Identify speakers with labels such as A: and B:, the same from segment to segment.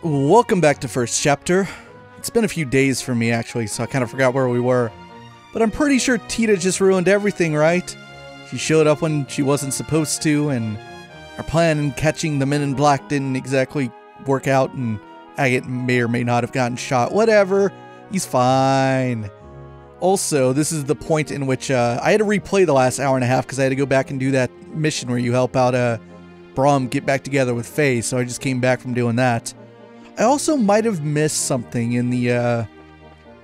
A: Welcome back to First Chapter. It's been a few days for me actually, so I kind of forgot where we were. But I'm pretty sure Tita just ruined everything, right? She showed up when she wasn't supposed to, and our plan in catching the men in black didn't exactly work out, and Agate may or may not have gotten shot. Whatever. He's fine. Also, this is the point in which I had to replay the last hour and a half because I had to go back and do that mission where you help out Braum get back together with Faye, so I just came back from doing that. I also might have missed something in the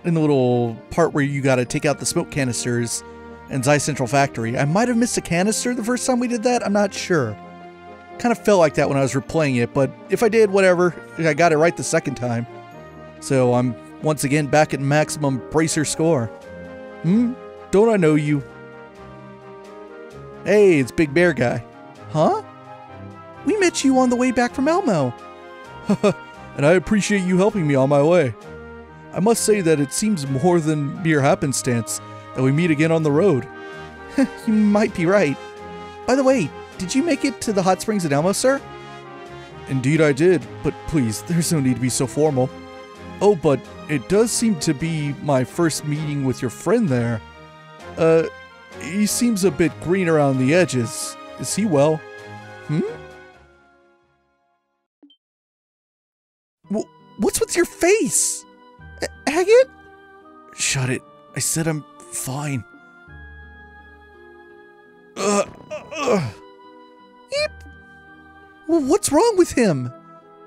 A: little part where you gotta take out the smoke canisters in Zai Central Factory. I might have missed a canister the first time we did that, I'm not sure. Kind of felt like that when I was replaying it, but if I did, whatever. I got it right the second time. So I'm once again back at maximum bracer score. Don't I know you? Hey, it's Big Bear Guy. Huh? We met you on the way back from Elmo. And I appreciate you helping me on my way. I must say that it seems more than mere happenstance that we meet again on the road. You might be right. By the way, did you make it to the hot springs at Elmo, sir? Indeed I did, but please, there's no need to be so formal. Oh, but it does seem to be my first meeting with your friend there. He seems a bit green around the edges. Is he well? What's with your face? Agate? Shut it. I said I'm fine. Yep. What's wrong with him?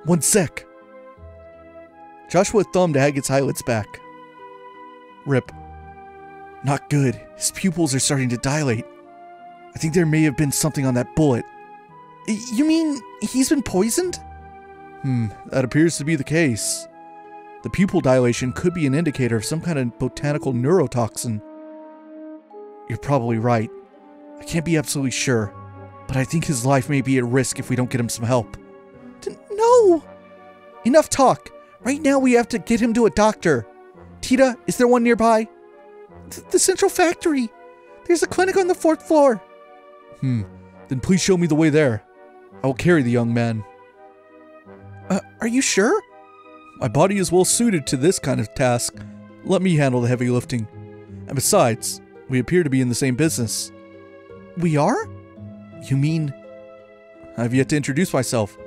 A: One sec. Joshua thumbed Agate's eyelids back. Rip. Not good. His pupils are starting to dilate. I think there may have been something on that bullet. You mean he's been poisoned? That appears to be the case. The pupil dilation could be an indicator of some kind of botanical neurotoxin. You're probably right. I can't be absolutely sure, but I think his life may be at risk if we don't get him some help. No! Enough talk! Right now we have to get him to a doctor. Tita, is there one nearby? The Central Factory! There's a clinic on the 4th floor. Then please show me the way there. I will carry the young man. Are you sure? My body is well suited to this kind of task. Let me handle the heavy lifting. And besides, we appear to be in the same business. We are? You mean? I've yet to introduce myself.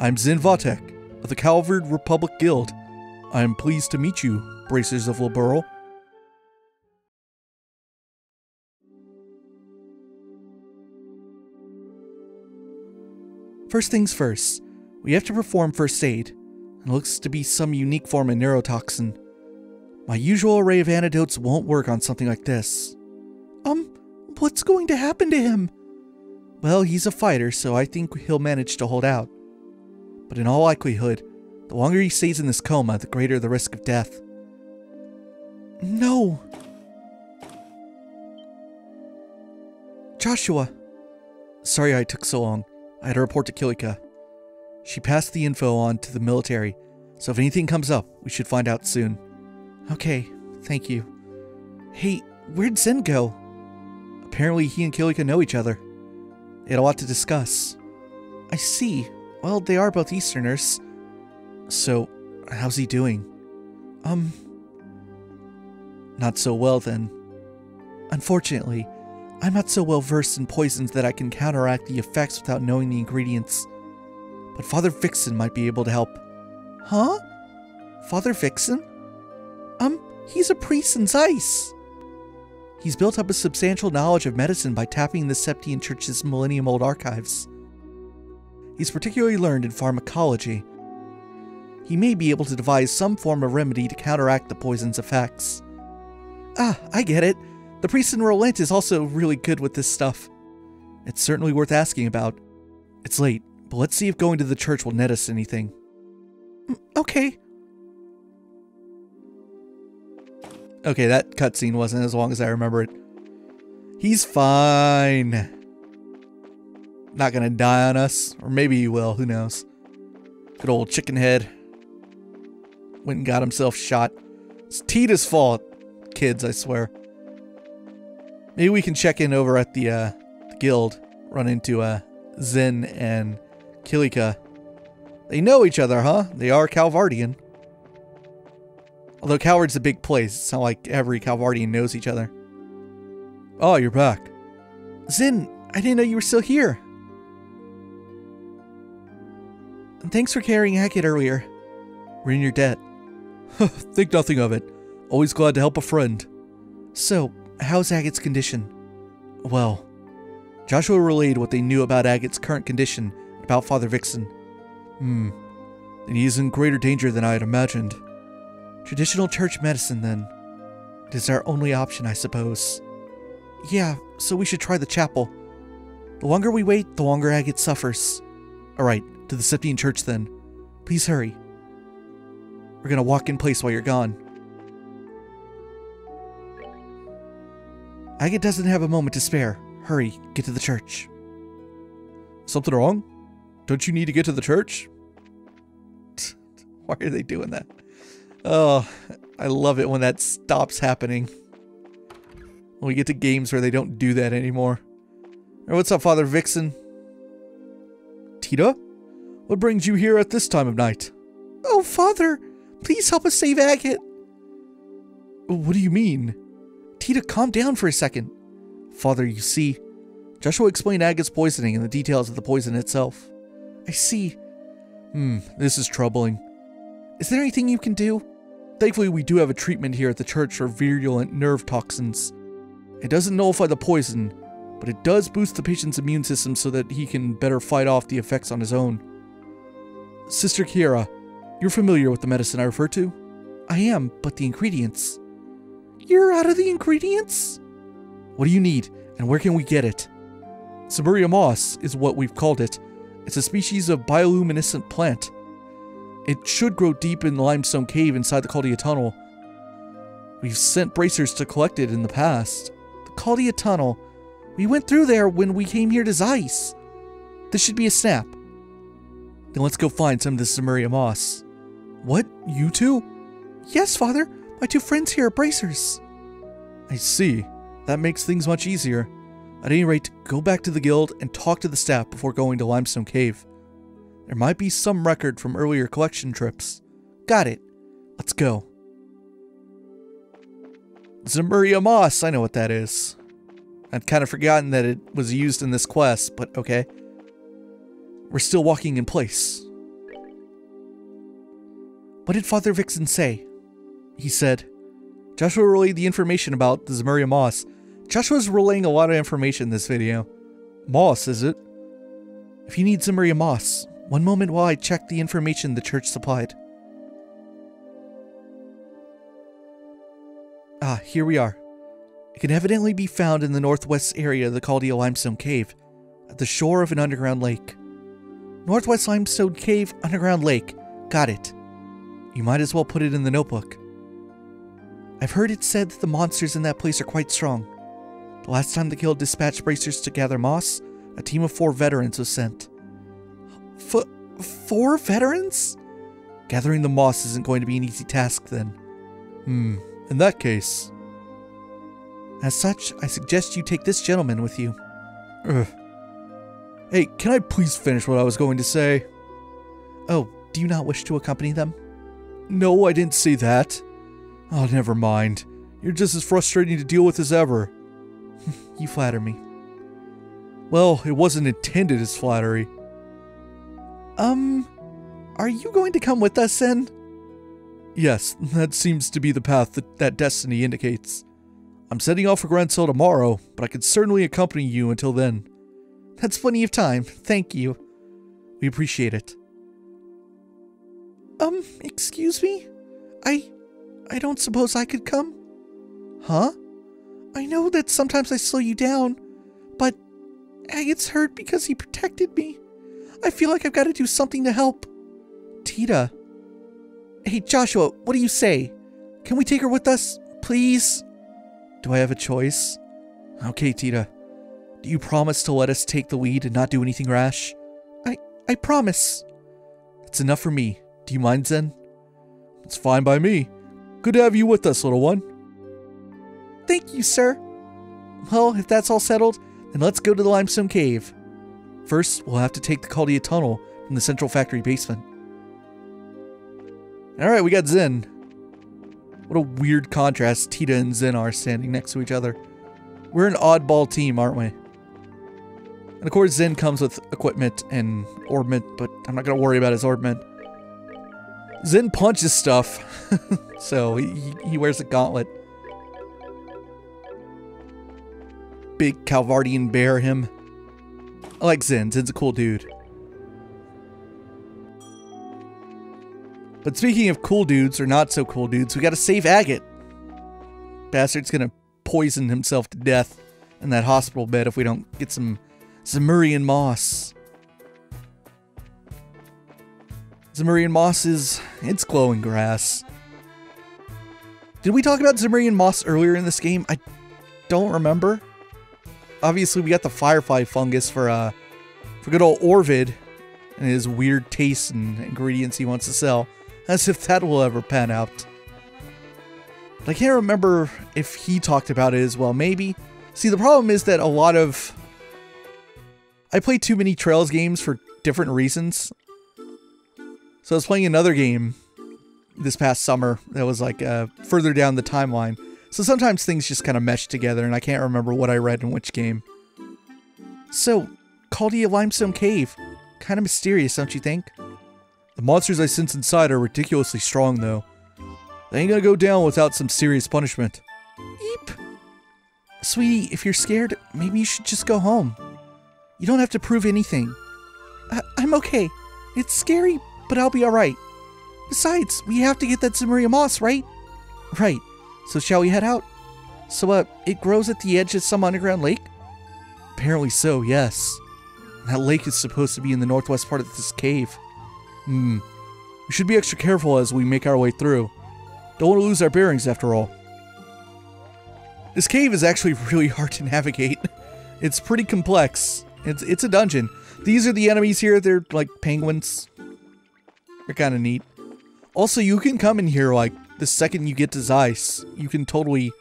A: I'm Zin Vatek of the Calvard Republic Guild. I am pleased to meet you, Bracers of Liberl. First things first. We have to perform first aid, and it looks to be some unique form of neurotoxin. My usual array of antidotes won't work on something like this. What's going to happen to him? Well, he's a fighter, so I think he'll manage to hold out. But in all likelihood, the longer he stays in this coma, the greater the risk of death. No! Joshua! Sorry I took so long. I had a report to Kilika. She passed the info on to the military, so if anything comes up, we should find out soon. Okay, thank you. Hey, where'd Zen go? Apparently he and Kilika know each other. They had a lot to discuss. I see. Well, they are both Easterners. So, how's he doing? Not so well then. Unfortunately, I'm not so well versed in poisons that I can counteract the effects without knowing the ingredients. But Father Vixen might be able to help. Huh? Father Vixen? He's a priest in Zeiss. He's built up a substantial knowledge of medicine by tapping the Septian Church's millennium-old archives. He's particularly learned in pharmacology. He may be able to devise some form of remedy to counteract the poison's effects. Ah, I get it. The priest in Rolent is also really good with this stuff. It's certainly worth asking about. It's late, but let's see if going to the church will net us anything. Okay. Okay, that cutscene wasn't as long as I remember it. He's fine. Not gonna die on us. Or maybe he will, who knows. Good old chicken head. Went and got himself shot. It's Tita's fault. Kids, I swear. Maybe we can check in over at the guild. Run into Zen and Kilika. They know each other, huh? They are Calvardian. Although Calvard's a big place, it's not like every Calvardian knows each other. Oh, you're back. Zin, I didn't know you were still here. And thanks for carrying Agate earlier. We're in your debt. Think nothing of it. Always glad to help a friend. So, how's Agate's condition? Well, Joshua relayed what they knew about Agate's current condition and about Father Vixen. And he is in greater danger than I had imagined. Traditional church medicine, then. It is our only option, I suppose. Yeah, so we should try the chapel. The longer we wait, the longer Agate suffers. Alright, to the Septian Church then. Please hurry. We're gonna walk in place while you're gone. Agate doesn't have a moment to spare. Hurry, get to the church. Something wrong? Don't you need to get to the church? Why are they doing that? Oh, I love it when that stops happening. When we get to games where they don't do that anymore. Hey, what's up, Father Vixen? Tita? What brings you here at this time of night? Oh, Father! Please help us save Agate! What do you mean? Tita, calm down for a second. Father, you see, Joshua explained Agate's poisoning and the details of the poison itself. I see. This is troubling. Is there anything you can do? Thankfully, we do have a treatment here at the church for virulent nerve toxins. It doesn't nullify the poison, but it does boost the patient's immune system so that he can better fight off the effects on his own. Sister Kiera, you're familiar with the medicine I refer to? I am, but the ingredients... You're out of the ingredients? What do you need, and where can we get it? Cimmeria moss is what we've called it. It's a species of bioluminescent plant. It should grow deep in the limestone cave inside the Caldia Tunnel. We've sent bracers to collect it in the past. The Caldia Tunnel? We went through there when we came here to Zeiss. This should be a snap. Then let's go find some of this Cimmeria moss. What? You two? Yes, Father. My two friends here are bracers. I see. That makes things much easier. At any rate, go back to the guild and talk to the staff before going to Limestone Cave. There might be some record from earlier collection trips. Got it. Let's go. Cimmeria moss, I know what that is. I'd kind of forgotten that it was used in this quest, but okay. We're still walking in place. What did Father Vixen say? He said, Joshua relayed the information about the Cimmeria moss. Joshua's relaying a lot of information in this video. Moss, is it? If you need Cimmeria moss, one moment while I check the information the church supplied. Ah, here we are. It can evidently be found in the northwest area of the Caldia Limestone Cave, at the shore of an underground lake. Northwest Limestone Cave, underground lake. Got it. You might as well put it in the notebook. I've heard it said that the monsters in that place are quite strong. The last time the guild dispatched bracers to gather moss, a team of 4 veterans was sent. 4 veterans? Gathering the moss isn't going to be an easy task then. In that case... As such, I suggest you take this gentleman with you. Hey, can I please finish what I was going to say? Oh, do you not wish to accompany them? No, I didn't say that. Oh, never mind. You're just as frustrating to deal with as ever. You flatter me. Well, it wasn't intended as flattery. Are you going to come with us then? Yes, that seems to be the path that destiny indicates. I'm setting off for Grand Cell tomorrow, but I could certainly accompany you until then. That's plenty of time, thank you. We appreciate it. Excuse me? I don't suppose I could come? Huh? I know that sometimes I slow you down, but Agate's hurt because he protected me. I feel like I've got to do something to help. Tita. Hey, Joshua, what do you say? Can we take her with us, please? Do I have a choice? Okay, Tita. Do you promise to let us take the lead and not do anything rash? I promise. It's enough for me. Do you mind, Zen? It's fine by me. Good to have you with us, little one. Thank you, sir. Well, if that's all settled, then let's go to the Limestone Cave. First, we'll have to take the Caldia Tunnel from the central factory basement. Alright, we got Zen. What a weird contrast Tita and Zen are standing next to each other. We're an oddball team, aren't we? And of course Zen comes with equipment and Orbment, but I'm not going to worry about his Orbment. Zen punches stuff, so he wears a gauntlet. Big Calvardian bear him. I like Zen. Zen's a cool dude. But speaking of cool dudes or not so cool dudes, we gotta save Agate. Bastard's gonna poison himself to death in that hospital bed if we don't get some Zemurian moss. Zemurian moss it's glowing grass. Did we talk about Zemurian moss earlier in this game? I don't remember. Obviously, we got the firefly fungus for good old Orvid and his weird tastes and ingredients he wants to sell. As if that will ever pan out. But I can't remember if he talked about it as well. Maybe. See, the problem is that I play too many Trails games for different reasons. So I was playing another game this past summer that was like further down the timeline. So sometimes things just kind of mesh together and I can't remember what I read in which game. So, Caldia Limestone Cave. Kind of mysterious, don't you think? The monsters I sense inside are ridiculously strong, though. They ain't gonna go down without some serious punishment. Eep. Sweetie, if you're scared, maybe you should just go home. You don't have to prove anything. I'm okay. It's scary, but I'll be alright. Besides, we have to get that Zemuria moss, right? Right. So shall we head out? So, it grows at the edge of some underground lake? Apparently so, yes. That lake is supposed to be in the northwest part of this cave. We should be extra careful as we make our way through. Don't want to lose our bearings after all. This cave is actually really hard to navigate. It's pretty complex. It's a dungeon. These are the enemies here. They're like penguins. They're kind of neat. Also, you can come in here like the second you get to Zeiss. You can totally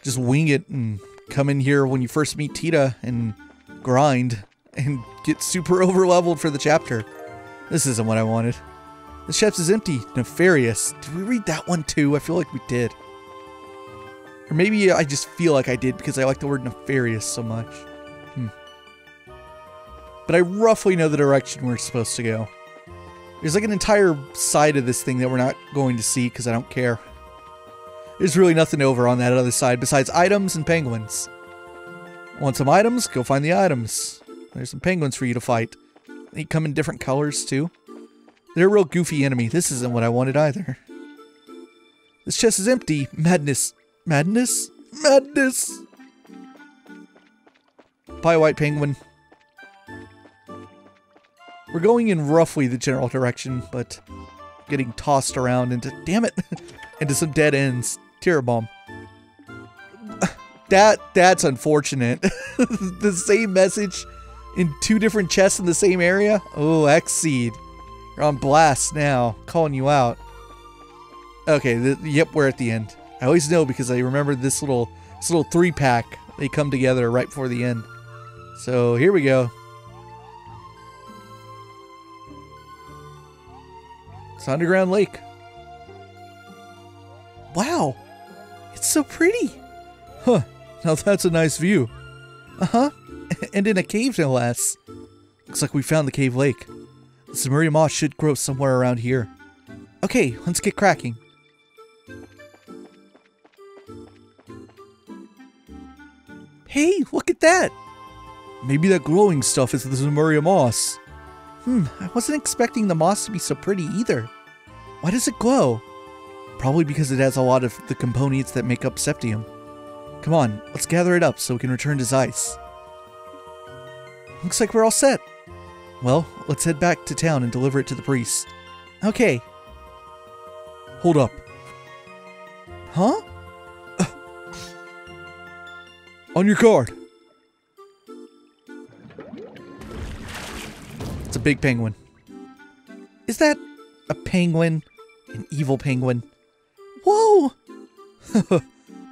A: just wing it and come in here when you first meet Tita and grind and get super over-leveled for the chapter. This isn't what I wanted. The chest is empty. Nefarious. Did we read that one too? I feel like we did. Or maybe I just feel like I did because I like the word nefarious so much. But I roughly know the direction we're supposed to go. There's like an entire side of this thing that we're not going to see because I don't care. There's really nothing over on that other side besides items and penguins. Want some items? Go find the items. There's some penguins for you to fight. They come in different colors too. They're a real goofy enemy. This isn't what I wanted either. This chest is empty. Madness. Madness? Madness! Bye, white penguin. We're going in roughly the general direction, but getting tossed around into, damn it, into some dead ends. Tear bomb. That's unfortunate. The same message in two different chests in the same area? Oh, X-Seed. You're on blast now. Calling you out. Okay, yep, we're at the end. I always know because I remember this little 3-pack. They come together right before the end. So, here we go. It's Underground Lake. Wow. It's so pretty. Huh. Now that's a nice view. Uh-huh. And in a cave, no less. Looks like we found the cave lake. The Zemuria moss should grow somewhere around here. Okay, let's get cracking. Hey, look at that! Maybe that glowing stuff is the Zemuria moss. I wasn't expecting the moss to be so pretty either. Why does it glow? Probably because it has a lot of the components that make up Septium. Come on, let's gather it up so we can return to Zeiss. Looks like we're all set. Well, let's head back to town and deliver it to the priest. Okay. Hold up. Huh? On your guard. It's a big penguin. Is that a penguin? An evil penguin? Whoa!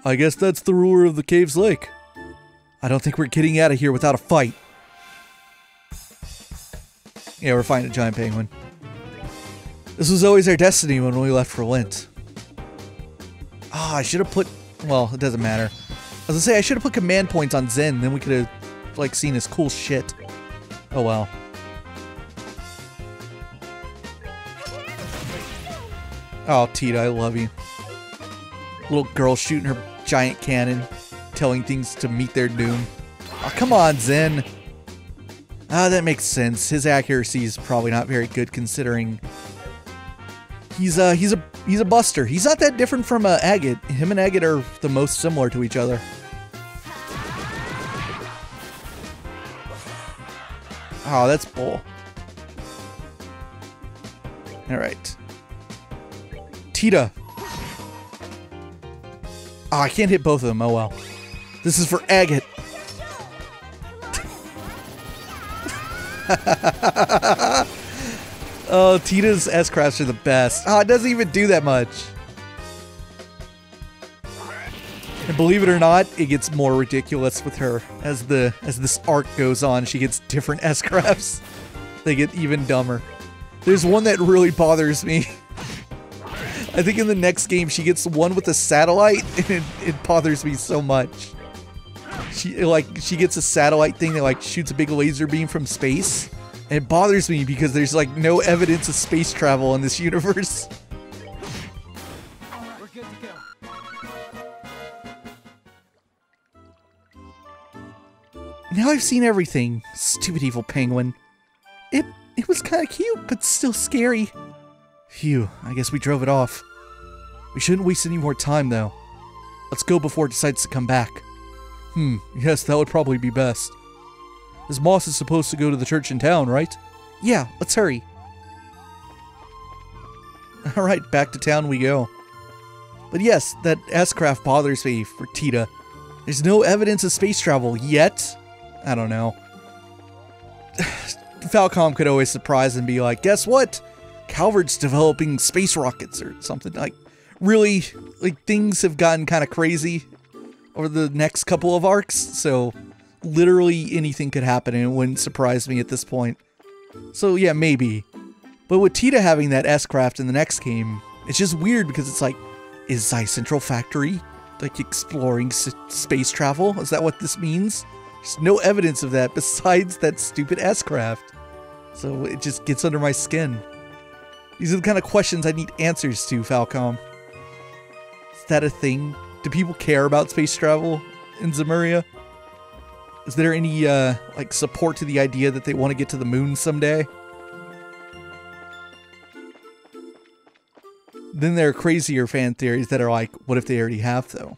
A: I guess that's the ruler of the cave's lake. I don't think we're getting out of here without a fight. Yeah, we're fighting a giant penguin. This was always our destiny when we left for Lint. Ah, I should have put... Well, it doesn't matter. I was gonna say, I should have put command points on Zen, then we could have, like, seen his cool shit. Oh well. Oh, Tita, I love you. Little girl shooting her giant cannon, telling things to meet their doom. Oh, come on, Zen. Ah, that makes sense. His accuracy is probably not very good considering he's a buster. He's not that different from Agate. Him and Agate are the most similar to each other. Oh, that's bull. All right. Tita. Oh, I can't hit both of them. Oh well. This is for Agate. Oh, Tita's S-crafts are the best. Oh, it doesn't even do that much. And believe it or not, it gets more ridiculous with her. As this arc goes on, she gets different S-crafts. They get even dumber. There's one that really bothers me. I think in the next game she gets one with a satellite, and it bothers me so much. She gets a satellite thing that like shoots a big laser beam from space, and it bothers me because there's like no evidence of space travel in this universe.
B: We're good to go.
A: Now I've seen everything. Stupid evil penguin. It was kind of cute, but still scary. Phew, I guess we drove it off. We shouldn't waste any more time, though. Let's go before it decides to come back. Yes, that would probably be best. This Moss is supposed to go to the church in town, right? Yeah, let's hurry. Alright, back to town we go. But yes, that S-craft bothers me for Tita. There's no evidence of space travel yet. I don't know. Falcom could always surprise and be like, guess what? Calvert's developing space rockets or something. Like, really, like, things have gotten kind of crazy over the next couple of arcs, so literally anything could happen and it wouldn't surprise me at this point. So yeah, maybe. But with Tita having that S-craft in the next game, it's just weird because it's like, is Zai Central Factory like exploring space travel? Is that what this means? There's no evidence of that besides that stupid S-craft. So it just gets under my skin. These are the kind of questions I need answers to, Falcom. Is that a thing? Do people care about space travel in Zemuria? Is there any, like, support to the idea that they want to get to the moon someday? Then there are crazier fan theories that are like, what if they already have, though?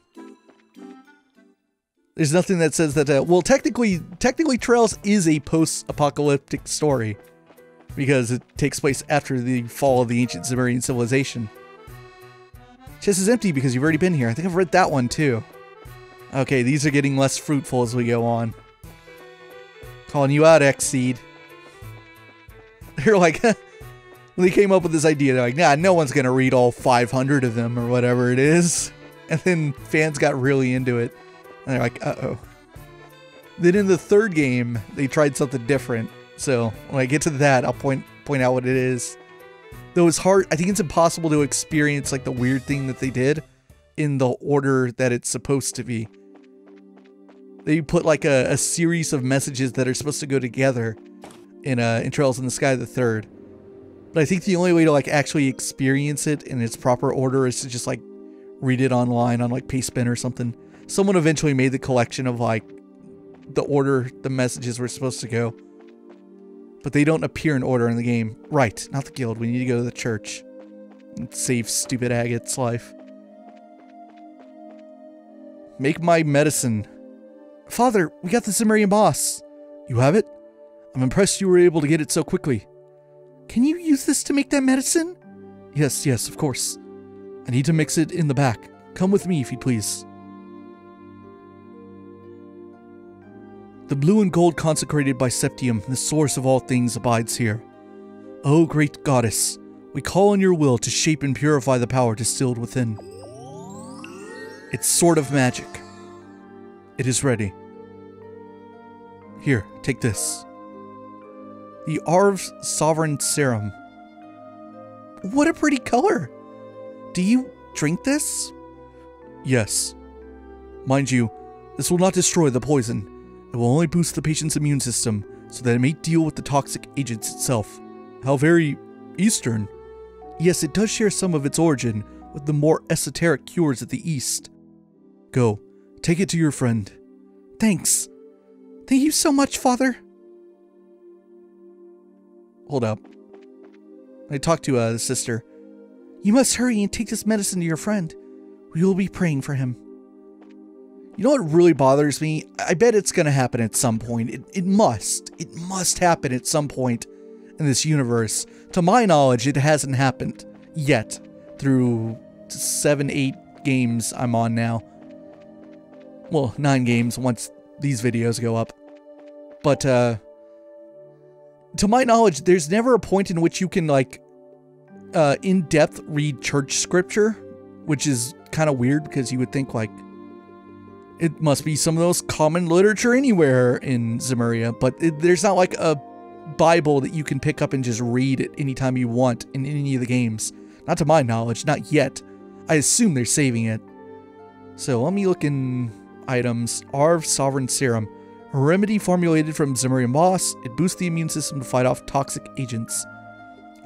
A: There's nothing that says that, well, technically Trails is a post-apocalyptic story. Because it takes place after the fall of the ancient Zemurian civilization. Chest is empty because you've already been here. I think I've read that one too. Okay, these are getting less fruitful as we go on. Calling you out, X-Seed. They're like, when they came up with this idea, they're like, nah, no one's gonna read all 500 of them or whatever it is. And then fans got really into it. And they're like, uh-oh. Then in the third game, they tried something different. So when I get to that, I'll point out what it is. Though it's hard, I think it's impossible to experience like the weird thing that they did in the order that it's supposed to be. They put like a series of messages that are supposed to go together in Trails in the Sky the Third. But I think the only way to like actually experience it in its proper order is to just like read it online on like Pastebin or something. Someone eventually made the collection of like the order the messages were supposed to go. But they don't appear in order in the game. Right, not the guild. We need to go to the church and save stupid Agate's life. Make my medicine. Father, we got the Zemurian boss. You have it? I'm impressed you were able to get it so quickly. Can you use this to make that medicine? Yes, of course. I need to mix it in the back. Come with me if you please. The blue and gold consecrated by Septium, the source of all things, abides here. O great goddess, we call on your will to shape and purify the power distilled within. Its sword of magic. It is ready. Here, take this. The Arv's Sovereign Serum. What a pretty color. Do you drink this? Yes. Mind you, this will not destroy the poison. It will only boost the patient's immune system so that it may deal with the toxic agents itself. How very Eastern. Yes, it does share some of its origin with the more esoteric cures of the East. Go, take it to your friend. Thanks. Thank you so much, Father. Hold up. I talked to the sister. You must hurry and take this medicine to your friend. We will be praying for him. You know what really bothers me? I bet it's going to happen at some point. It must. It must happen at some point in this universe. To my knowledge, it hasn't happened yet through 7, 8 games I'm on now. Well, 9 games once these videos go up. But, to my knowledge, there's never a point in which you can, like, in-depth read church scripture, which is kind of weird because you would think, like, it must be some of those common literature anywhere in Zemuria, but there's not like a Bible that you can pick up and just read it anytime you want in any of the games. Not to my knowledge, not yet. I assume they're saving it. So let me look in items. Arv Sovereign Serum. A remedy formulated from Zemurian moss. It boosts the immune system to fight off toxic agents.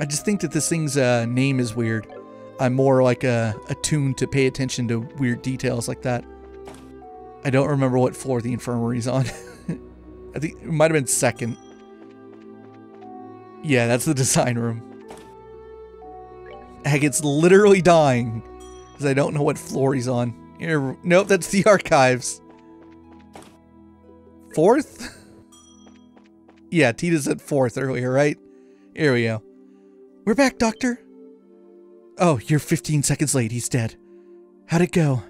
A: I just think that this thing's name is weird. I'm more like attuned to pay attention to weird details like that. I don't remember what floor the infirmary's on. I think it might have been 2nd. Yeah, that's the design room. Agate's literally dying because I don't know what floor he's on. Here, nope, that's the archives. 4th? Yeah, Tita said 4th earlier, right? Here we go. We're back, Doctor. Oh, you're 15 seconds late. He's dead. How'd it go?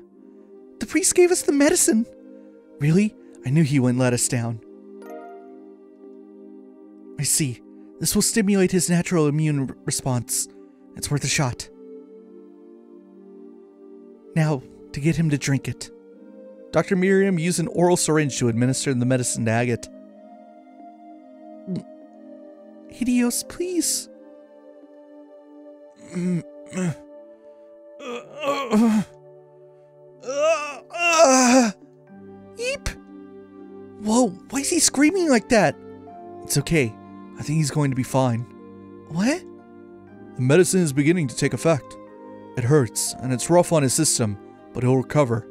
A: The priest gave us the medicine. Really? I knew he wouldn't let us down. I see. This will stimulate his natural immune response. It's worth a shot. Now, to get him to drink it. Dr. Miriam used an oral syringe to administer the medicine to Agate. Hideos, please. Eep! Whoa, why is he screaming like that? It's okay. I think he's going to be fine. What? The medicine is beginning to take effect. It hurts, and it's rough on his system, but he'll recover.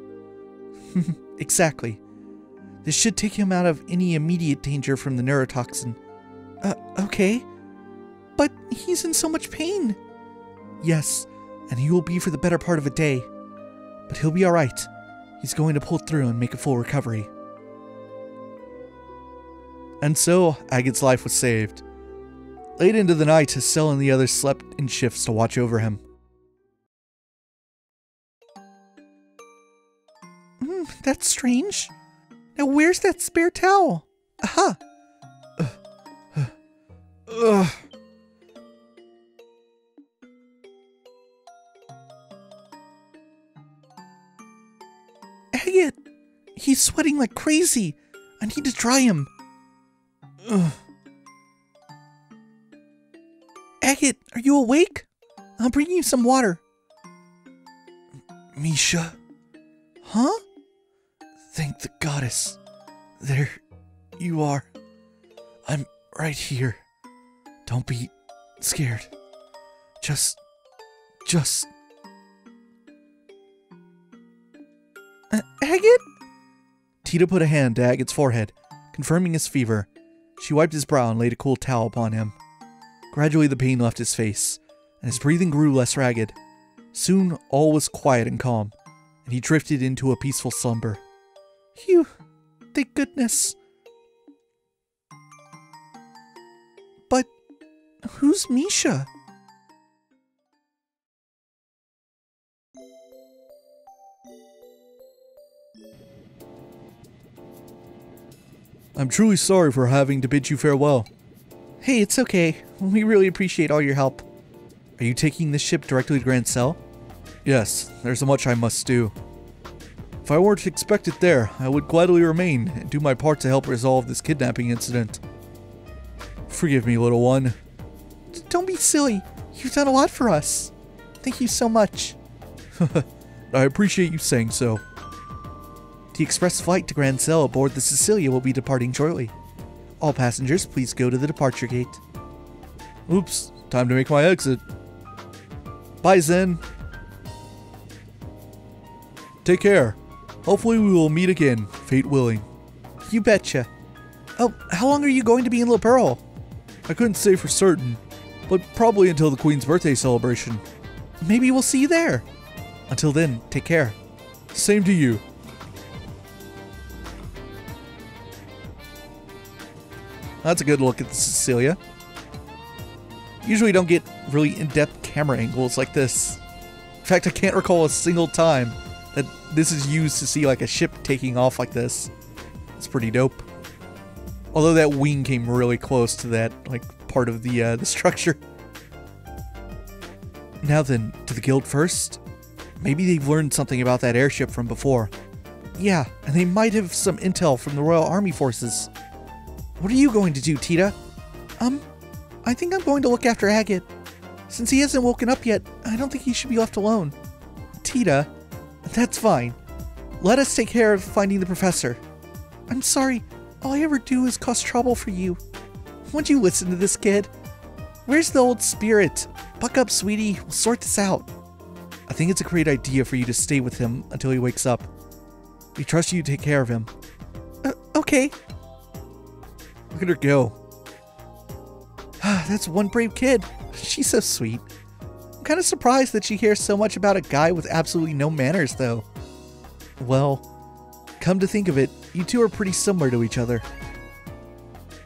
A: Exactly. This should take him out of any immediate danger from the neurotoxin. Okay. But he's in so much pain. Yes, and he will be for the better part of a day. But he'll be alright. He's going to pull through and make a full recovery. And so, Agate's life was saved. Late into the night, Estelle and the others slept in shifts to watch over him. That's strange. Now where's that spare towel? Aha! Agate! He's sweating like crazy. I need to dry him. Agate, are you awake? I'll bring you some water. Misha? Huh? Thank the goddess. There you are. I'm right here. Don't be scared. Just... Agate? Tita put a hand to Agate's forehead, confirming his fever. She wiped his brow and laid a cool towel upon him. Gradually the pain left his face, and his breathing grew less ragged. Soon all was quiet and calm, and he drifted into a peaceful slumber. Phew, thank goodness. But who's Misha? I'm truly sorry for having to bid you farewell. Hey, it's okay. We really appreciate all your help. Are you taking this ship directly to Grand Cell? Yes, there's much I must do. If I weren't expected there, I would gladly remain and do my part to help resolve this kidnapping incident. Forgive me, little one. Don't be silly. You've done a lot for us. Thank you so much. I appreciate you saying so. The express flight to Grand Cell aboard the Cecilia will be departing shortly. All passengers, please go to the departure gate. Oops, time to make my exit. Bye, Zen. Take care. Hopefully we will meet again, fate willing. You betcha. Oh, how long are you going to be in Liberl? I couldn't say for certain, but probably until the Queen's birthday celebration. Maybe we'll see you there. Until then, take care. Same to you. That's a good look at the Cecilia. Usually don't get really in-depth camera angles like this. In fact, I can't recall a single time that this is used to see like a ship taking off like this. It's pretty dope. Although that wing came really close to that like part of the structure. Now then, to the guild first. Maybe they've learned something about that airship from before. Yeah, and they might have some intel from the Royal Army forces. What are you going to do, Tita? I think I'm going to look after Agate. Since he hasn't woken up yet, I don't think he should be left alone. Tita, that's fine. Let us take care of finding the professor. I'm sorry, all I ever do is cause trouble for you. Won't you listen to this kid? Where's the old spirit? Buck up, sweetie, we'll sort this out. I think it's a great idea for you to stay with him until he wakes up. We trust you to take care of him. Okay. Look at her go. That's one brave kid. She's so sweet. I'm kind of surprised that she cares so much about a guy with absolutely no manners, though. Well, come to think of it, you two are pretty similar to each other.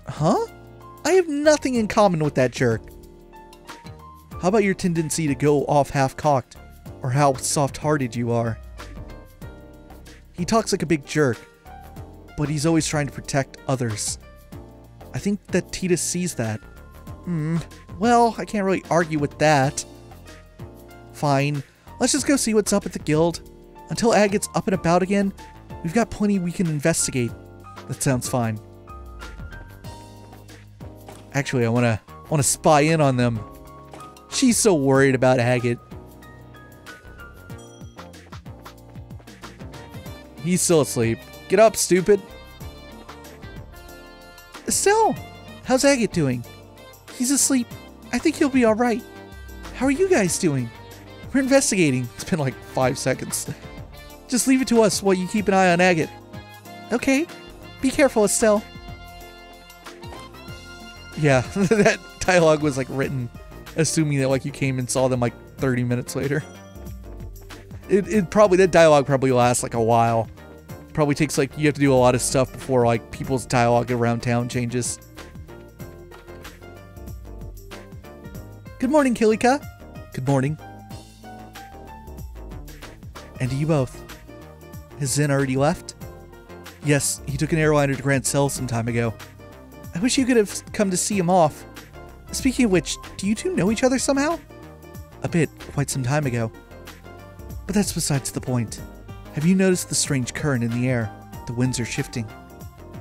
A: Huh? I have nothing in common with that jerk. How about your tendency to go off half-cocked, or how soft-hearted you are? He talks like a big jerk, but he's always trying to protect others. I think that Tita sees that. Well, I can't really argue with that. Fine, let's just go see what's up at the guild. Until Agate's up and about again, we've got plenty we can investigate. That sounds fine. Actually, I wanna spy in on them. She's so worried about Agate. He's still asleep. Get up, stupid. Estelle, how's Agate doing? He's asleep. I think he'll be alright. How are you guys doing? We're investigating. It's been like 5 seconds. Just leave it to us while you keep an eye on Agate. Okay. Be careful, Estelle. Yeah, that dialogue was like written assuming that like you came and saw them like 30 minutes later. That dialogue probably lasts like a while. Probably takes like, you have to do a lot of stuff before like people's dialogue around town changes. Good morning, Kilika. Good morning. And to you both. Has Zen already left? Yes, he took an airliner to Grand Cell some time ago. I wish you could have come to see him off. Speaking of which, do you two know each other somehow? A bit, quite some time ago. But that's besides the point. Have you noticed the strange current in the air? The winds are shifting.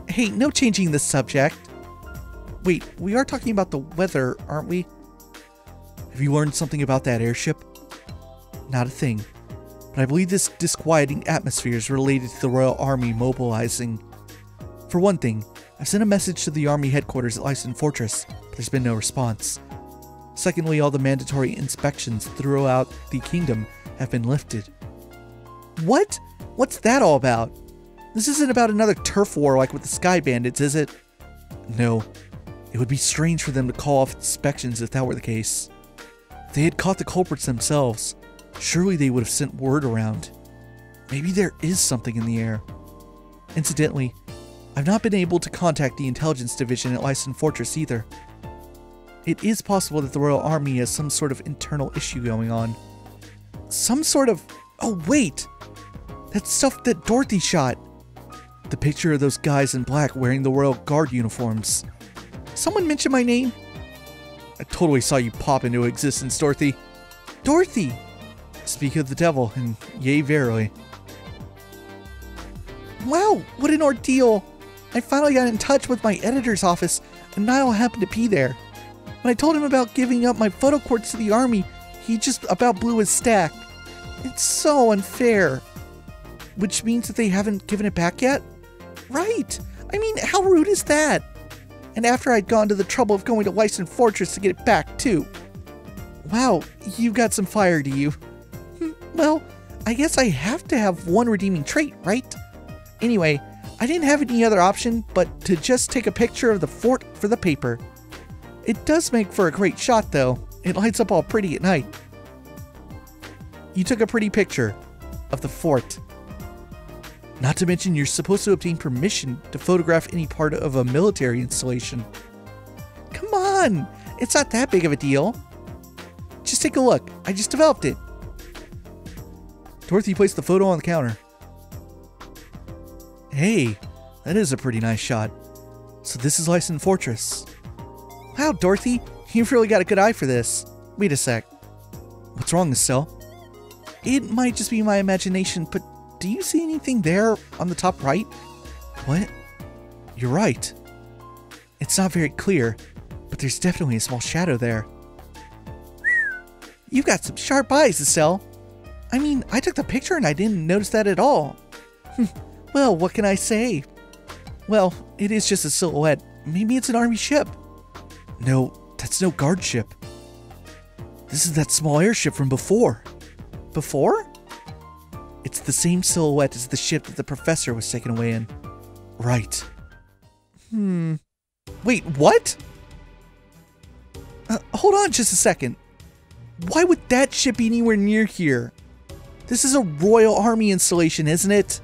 A: Hey, no changing the subject. Wait, we are talking about the weather, aren't we? Have you learned something about that airship? Not a thing. But I believe this disquieting atmosphere is related to the Royal Army mobilizing. For one thing, I've sent a message to the Army headquarters at Lyson Fortress, but there's been no response. Secondly, all the mandatory inspections throughout the kingdom have been lifted. What? What's that all about? This isn't about another turf war like with the Sky Bandits, is it? No. It would be strange for them to call off inspections if that were the case. If they had caught the culprits themselves, surely they would have sent word around. Maybe there is something in the air. Incidentally, I've not been able to contact the intelligence division at Lyson Fortress either. It is possible that the Royal Army has some sort of internal issue going on. Some sort of... Oh, wait! That stuff that Dorothy shot! The picture of those guys in black wearing the Royal Guard uniforms. Someone mention my name? I totally saw you pop into existence, Dorothy. Dorothy! Speak of the devil, and yea, verily. Wow, what an ordeal! I finally got in touch with my editor's office, and Niall happened to be there. When I told him about giving up my photo quartz to the army, he just about blew his stack. It's so unfair. Which means that they haven't given it back yet? Right. I mean, how rude is that? And after I'd gone to the trouble of going to Lyson Fortress to get it back, too. Wow, you've got some fire to you. Well, I guess I have to have one redeeming trait, right? Anyway, I didn't have any other option but to just take a picture of the fort for the paper. It does make for a great shot, though. It lights up all pretty at night. You took a pretty picture of the fort. Not to mention you're supposed to obtain permission to photograph any part of a military installation. Come on! It's not that big of a deal. Just take a look. I just developed it. Dorothy placed the photo on the counter. Hey, that is a pretty nice shot. So this is Lyson Fortress. Wow, Dorothy, you've really got a good eye for this. Wait a sec. What's wrong, Estelle? It might just be my imagination, but do you see anything there on the top right? What? You're right. It's not very clear, but there's definitely a small shadow there. You've got some sharp eyes, Estelle. I mean, I took the picture and I didn't notice that at all. Well, what can I say? Well, it is just a silhouette. Maybe it's an army ship. No, that's no guard ship. This is that small airship from before. Before? It's the same silhouette as the ship that the professor was taken away in. Right. Wait, what? Hold on just a second. Why would that ship be anywhere near here? This is a Royal Army installation, isn't it?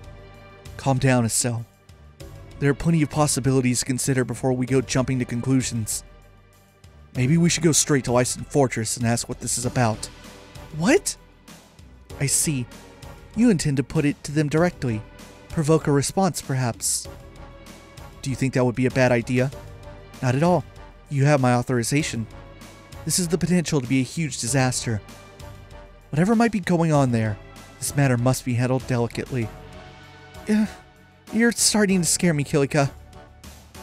A: Calm down, Estelle. There are plenty of possibilities to consider before we go jumping to conclusions. Maybe we should go straight to Lyson Fortress and ask what this is about. What? I see. You intend to put it to them directly. Provoke a response, perhaps. Do you think that would be a bad idea? Not at all. You have my authorization. This has the potential to be a huge disaster. Whatever might be going on there, this matter must be handled delicately. You're starting to scare me, Kilika.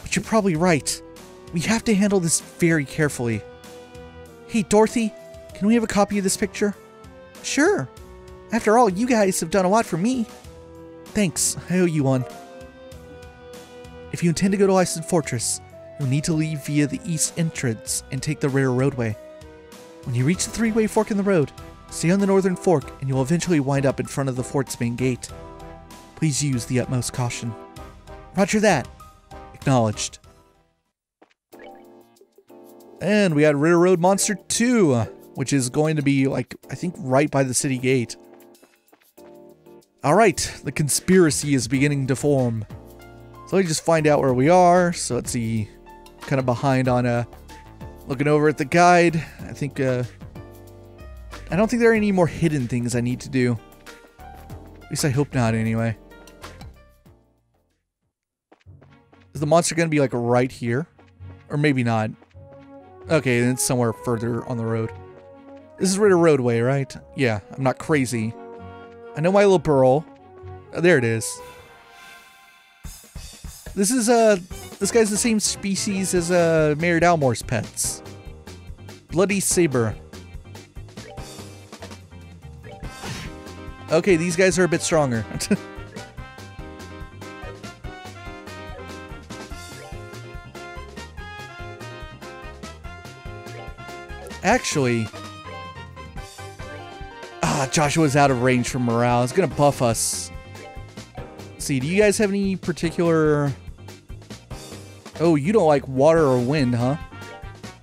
A: But you're probably right. We have to handle this very carefully. Hey, Dorothy, can we have a copy of this picture? Sure. After all, you guys have done a lot for me. Thanks, I owe you one. If you intend to go to Lyson Fortress, you'll need to leave via the east entrance and take the rear roadway. When you reach the three-way fork in the road, stay on the northern fork and you'll eventually wind up in front of the fort's main gate. Please use the utmost caution. Roger that. Acknowledged. And we got Ritter Road Monster 2, which is going to be, like, I think right by the city gate. Alright, the conspiracy is beginning to form. So let me just find out where we are. So let's see, kind of behind on looking over at the guide. I think, I don't think there are any more hidden things I need to do. At least I hope not, anyway. Is the monster going to be, like, right here? Or maybe not. Okay, then it's somewhere further on the road. This is Ritter Roadway, right? Yeah, I'm not crazy. I know my little burl. Oh, there it is. This is, this guy's the same species as, Mayor Dalmore's pets. Bloody Saber. Okay, these guys are a bit stronger. Actually... Joshua's out of range from morale. It's gonna buff us. Let's see, do you guys have any particular... Oh, you don't like water or wind, huh?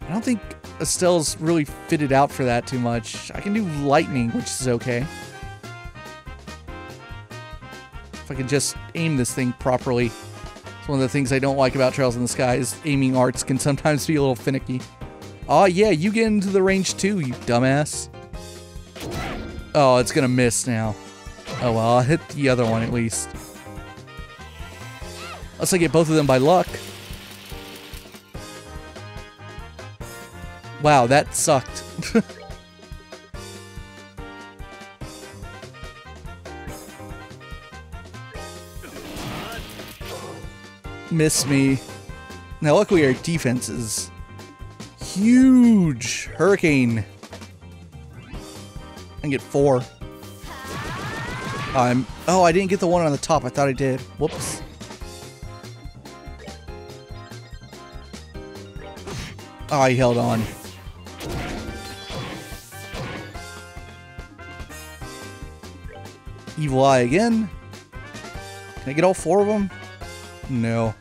A: I don't think Estelle's really fitted out for that too much. I can do lightning, which is okay. If I can just aim this thing properly. It's one of the things I don't like about Trails in the Sky is aiming arts can sometimes be a little finicky. Oh yeah, you get into the range too, you dumbass. Oh, it's gonna miss now. Oh well, I'll hit the other one at least. Unless I get both of them by luck. Wow, that sucked. Miss me. Now luckily our defense is huge hurricane. I can get 4. Oh, I didn't get the one on the top. I thought I did. Whoops. Oh, I held on. Evil Eye again. Can I get all 4 of them? No.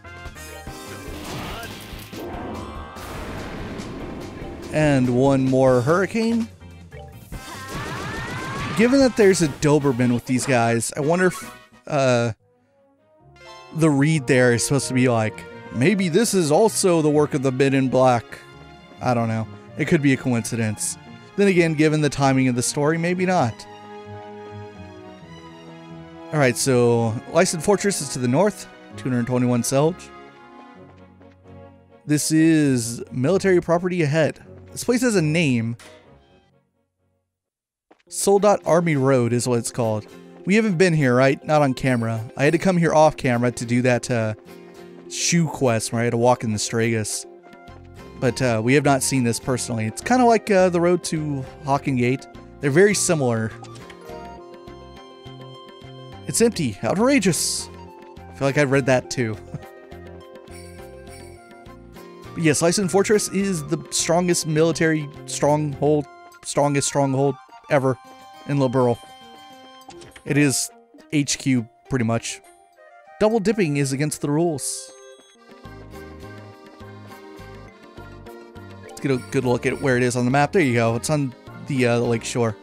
A: And one more hurricane. Given that there's a Doberman with these guys, I wonder if the read there is supposed to be like, maybe this is also the work of the Men in Black. I don't know. It could be a coincidence. Then again, given the timing of the story, maybe not. Alright, so Lyson Fortress is to the north, 221 Selge. This is military property ahead. This place has a name. Soldat Army Road is what it's called. We haven't been here, right? Not on camera. I had to come here off camera to do that shoe quest where I had to walk in the Stragus. But we have not seen this personally. It's kind of like the road to Hawken Gate. They're very similar. It's empty. Outrageous. I feel like I read that too. But yes, Lyson Fortress is the strongest military stronghold, strongest stronghold ever in Liberl. It is HQ pretty much. Double dipping is against the rules. Let's get a good look at where it is on the map. There you go. It's on the lake shore.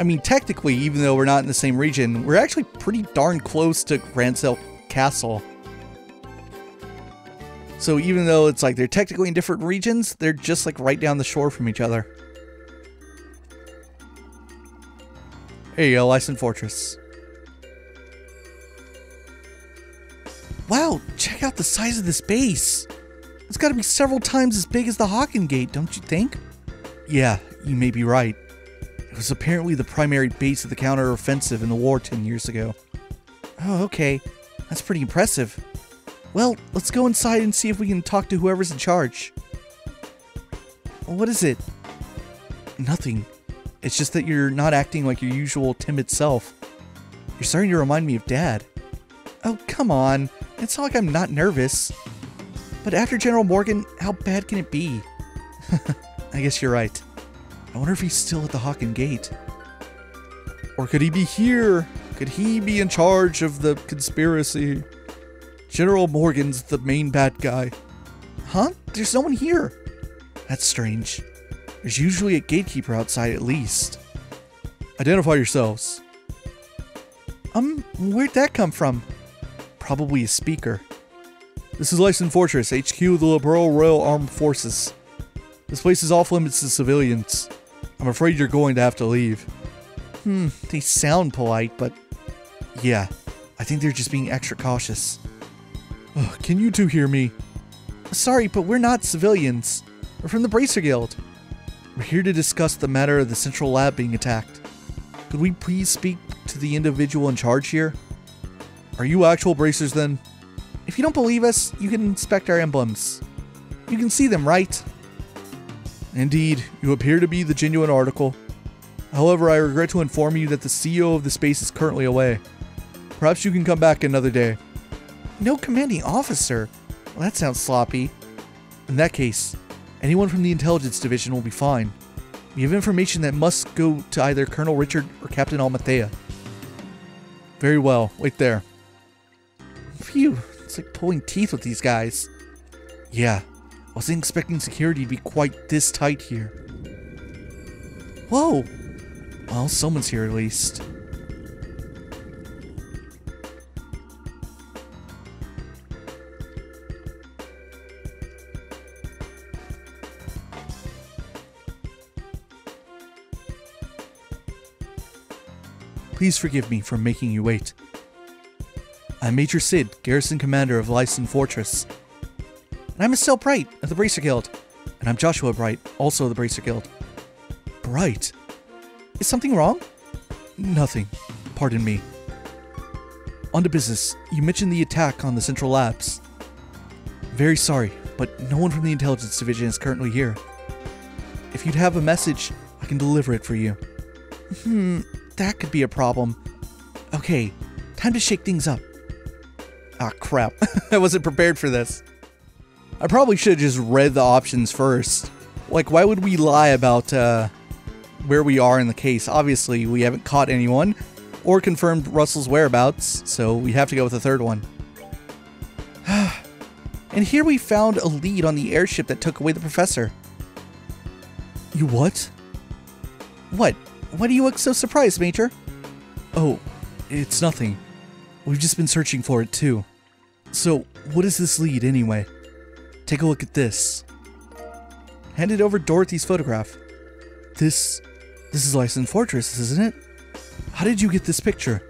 A: I mean, technically, even though we're not in the same region, we're actually pretty darn close to Gransel Castle. So even though it's like they're technically in different regions, they're just like right down the shore from each other. There you go, Lyson Fortress. Wow, check out the size of this base. It's got to be several times as big as the Hawken Gate, don't you think? Yeah, you may be right. It was apparently the primary base of the counter-offensive in the war 10 years ago. Oh, okay. That's pretty impressive. Well, let's go inside and see if we can talk to whoever's in charge. What is it? Nothing. It's just that you're not acting like your usual timid self. You're starting to remind me of Dad. Oh, come on. It's not like I'm not nervous. But after General Morgan, how bad can it be? I guess you're right. I wonder if he's still at the Hawken Gate. Or could he be here? Could he be in charge of the conspiracy? General Morgan's the main bad guy. Huh? There's no one here. That's strange. There's usually a gatekeeper outside at least. Identify yourselves. Where'd that come from? Probably a speaker. This is Lyson Fortress, HQ of the Liberl Royal Armed Forces. This place is off limits to civilians. I'm afraid you're going to have to leave. They sound polite, but... yeah, I think they're just being extra cautious. Can you two hear me? Sorry, but we're not civilians. We're from the Bracer Guild. We're here to discuss the matter of the central lab being attacked. Could we please speak to the individual in charge here? Are you actual bracers then? If you don't believe us, you can inspect our emblems. You can see them, right? Indeed, you appear to be the genuine article. However, I regret to inform you that the CEO of the space is currently away. Perhaps you can come back another day. No commanding officer? Well, that sounds sloppy. In that case, anyone from the intelligence division will be fine. We have information that must go to either Colonel Richard or Captain Almathea. Very well, wait there. Phew, it's like pulling teeth with these guys. Yeah, I wasn't expecting security to be quite this tight here. Whoa! Well, someone's here at least. Please forgive me for making you wait. I'm Major Sid, Garrison Commander of Lyson Fortress. And I'm Estelle Bright of the Bracer Guild. And I'm Joshua Bright, also of the Bracer Guild. Bright? Is something wrong? Nothing. Pardon me. On to business. You mentioned the attack on the Central Labs. Very sorry. but no one from the intelligence division is currently here. If you'd have a message, I can deliver it for you. That could be a problem. Okay, time to shake things up. Ah, crap. I wasn't prepared for this. I probably should have just read the options first. Like, why would we lie about where we are in the case? Obviously, we haven't caught anyone or confirmed Russell's whereabouts, so we have to go with the third one. And here we found a lead on the airship that took away the professor. You what? What? Why do you look so surprised, Major? Oh, it's nothing. We've just been searching for it too. So, what is this lead anyway? Take a look at this. Handed over Dorothy's photograph. This is Lyson Fortress, isn't it? How did you get this picture?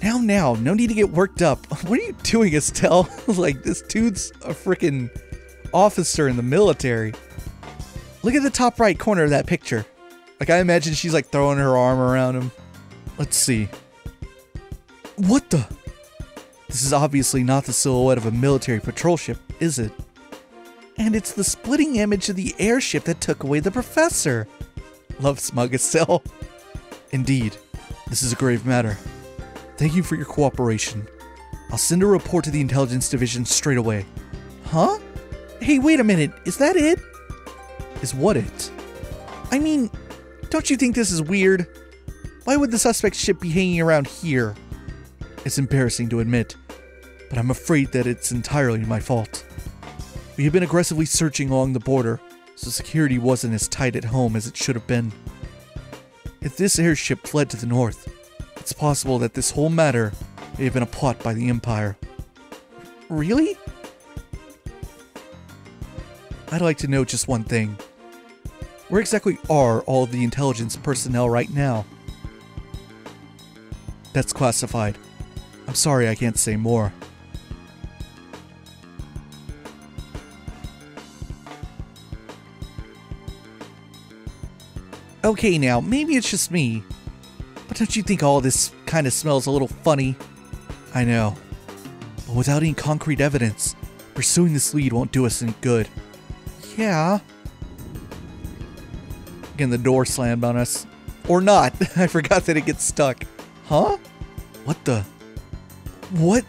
A: Now, no need to get worked up. What are you doing, Estelle? Like, this dude's a freaking officer in the military. Look at the top right corner of that picture. Like, I imagine she's like throwing her arm around him. Let's see. What the? This is obviously not the silhouette of a military patrol ship, is it? And it's the splitting image of the airship that took away the professor. Love smug Estelle. Indeed, this is a grave matter. Thank you for your cooperation. I'll send a report to the intelligence division straight away. Huh? Hey, wait a minute. Is that it? Is what it? I mean, don't you think this is weird? Why would the suspect's ship be hanging around here? It's embarrassing to admit, but I'm afraid that it's entirely my fault. We have been aggressively searching along the border, so security wasn't as tight at home as it should have been. If this airship fled to the north, it's possible that this whole matter may have been a plot by the Empire. Really? I'd like to know just one thing. Where exactly are all of the intelligence personnel right now? That's classified. I'm sorry I can't say more. Okay now, maybe it's just me, but don't you think all this kind of smells a little funny? I know, but without any concrete evidence, pursuing this lead won't do us any good. Yeah. Again, the door slammed on us. Or not. I forgot that it gets stuck. Huh? What the? What?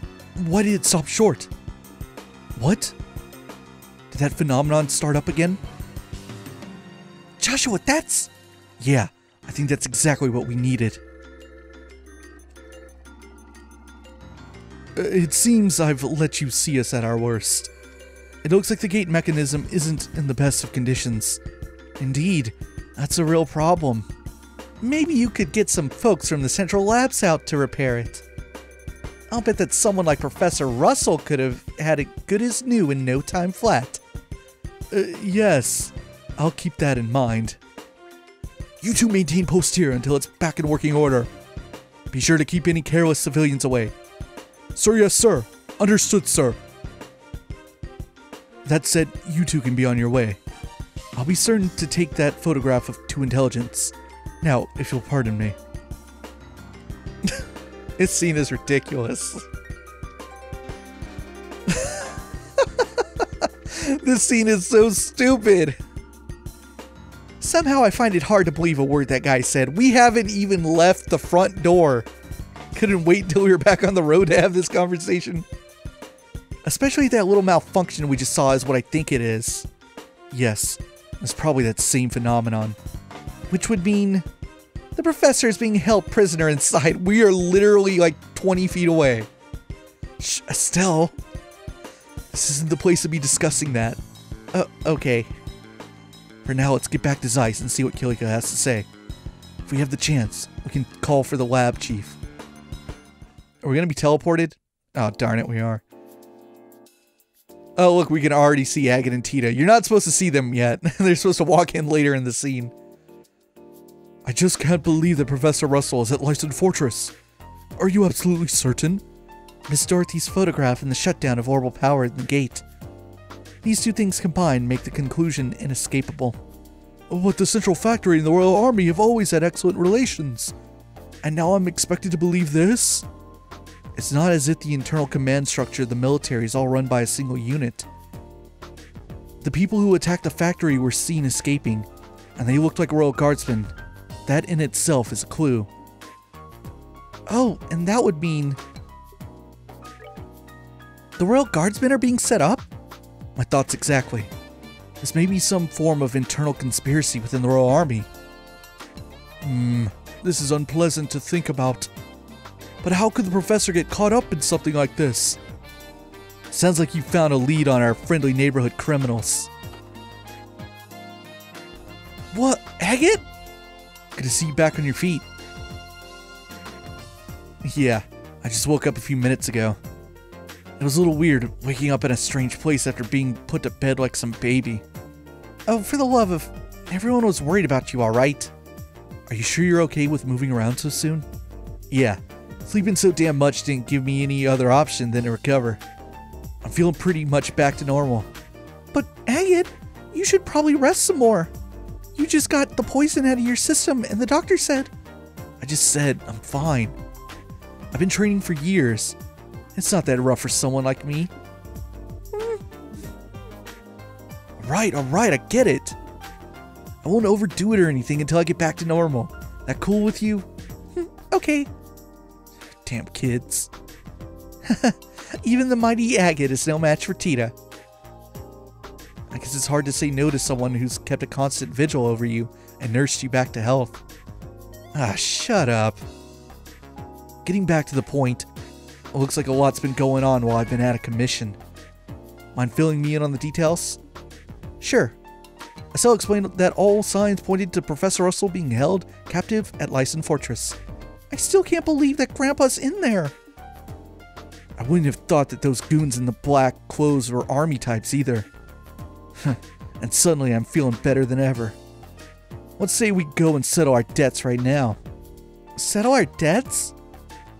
A: Why did it stop short? What? Did that phenomenon start up again? Joshua, that's... Yeah, I think that's exactly what we needed. It seems I've let you see us at our worst. It looks like the gate mechanism isn't in the best of conditions. Indeed, that's a real problem. Maybe you could get some folks from the Central Labs out to repair it. I'll bet that someone like Professor Russell could have had it good as new in no time flat. Yes, I'll keep that in mind. You two maintain post here until it's back in working order. Be sure to keep any careless civilians away. Sir, yes, sir. Understood, sir. That said, you two can be on your way. I'll be certain to take that photograph to intelligence. Now, if you'll pardon me. This scene is ridiculous. This scene is so stupid. Somehow I find it hard to believe a word that guy said. We haven't even left the front door. Couldn't wait until we were back on the road to have this conversation. Especially that little malfunction we just saw is what I think it is. Yes, it's probably that same phenomenon. Which would mean the professor is being held prisoner inside. We are literally like 20 feet away. Shh, Estelle. This isn't the place to be discussing that. Okay. For now, let's get back to Zeiss and see what Kiseki has to say. If we have the chance, we can call for the lab chief. Are we going to be teleported? Oh, darn it, we are. Oh, look, we can already see Agate and Tita. You're not supposed to see them yet. They're supposed to walk in later in the scene. I just can't believe that Professor Russell is at Lyson Fortress. Are you absolutely certain? Miss Dorothy's photograph and the shutdown of Orbal power in the gate. These two things combined make the conclusion inescapable. But the Central Factory and the Royal Army have always had excellent relations. And now I'm expected to believe this? It's not as if the internal command structure of the military is all run by a single unit. The people who attacked the factory were seen escaping, and they looked like royal guardsmen. That in itself is a clue. Oh, and that would mean the royal guardsmen are being set up? My thoughts exactly. This may be some form of internal conspiracy within the royal army. This is unpleasant to think about. But how could the professor get caught up in something like this? Sounds like you found a lead on our friendly neighborhood criminals. What? Agate? Good to see you back on your feet. Yeah, I just woke up a few minutes ago. It was a little weird waking up in a strange place after being put to bed like some baby. Oh, for the love of... Everyone was worried about you, alright? Are you sure you're okay with moving around so soon? Yeah, sleeping so damn much didn't give me any other option than to recover. I'm feeling pretty much back to normal. But Agate, you should probably rest some more. You just got the poison out of your system and the doctor said... I just said I'm fine. I've been training for years. It's not that rough for someone like me. Alright, I get it. I won't overdo it or anything until I get back to normal. That cool with you? Okay. Damn kids. Even the mighty Agate is no match for Tita. I guess it's hard to say no to someone who's kept a constant vigil over you and nursed you back to health. Ah, shut up. Getting back to the point, it looks like a lot's been going on while I've been out of commission. Mind filling me in on the details? Sure. Estelle explained that all signs pointed to Professor Russell being held captive at Lyson Fortress. I still can't believe that Grandpa's in there. I wouldn't have thought that those goons in the black clothes were army types either. And suddenly I'm feeling better than ever. Let's say we go and settle our debts right now. Settle our debts?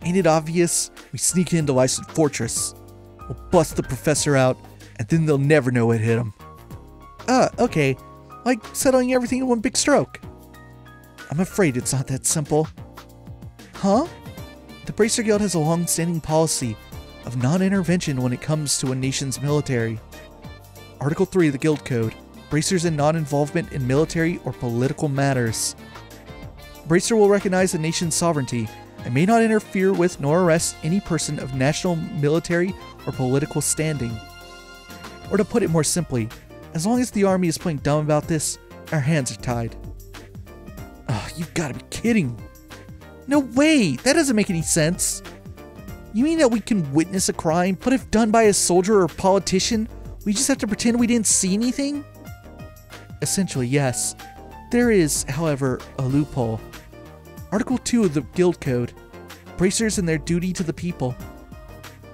A: Ain't it obvious? We sneak into Lyson Fortress. We'll bust the professor out, and then they'll never know what hit him. Okay. Like settling everything in one big stroke. I'm afraid it's not that simple. Huh? The Bracer Guild has a long-standing policy of non-intervention when it comes to a nation's military. Article 3 of the Guild Code, Bracers and non-involvement in military or political matters. Bracer will recognize the nation's sovereignty and may not interfere with nor arrest any person of national, military, or political standing. Or to put it more simply, as long as the army is playing dumb about this, our hands are tied. Oh, you've got to be kidding. No way! That doesn't make any sense. You mean that we can witness a crime, but if done by a soldier or politician, we just have to pretend we didn't see anything? Essentially, yes. There is, however, a loophole. Article 2 of the Guild Code, Bracers and their duty to the people.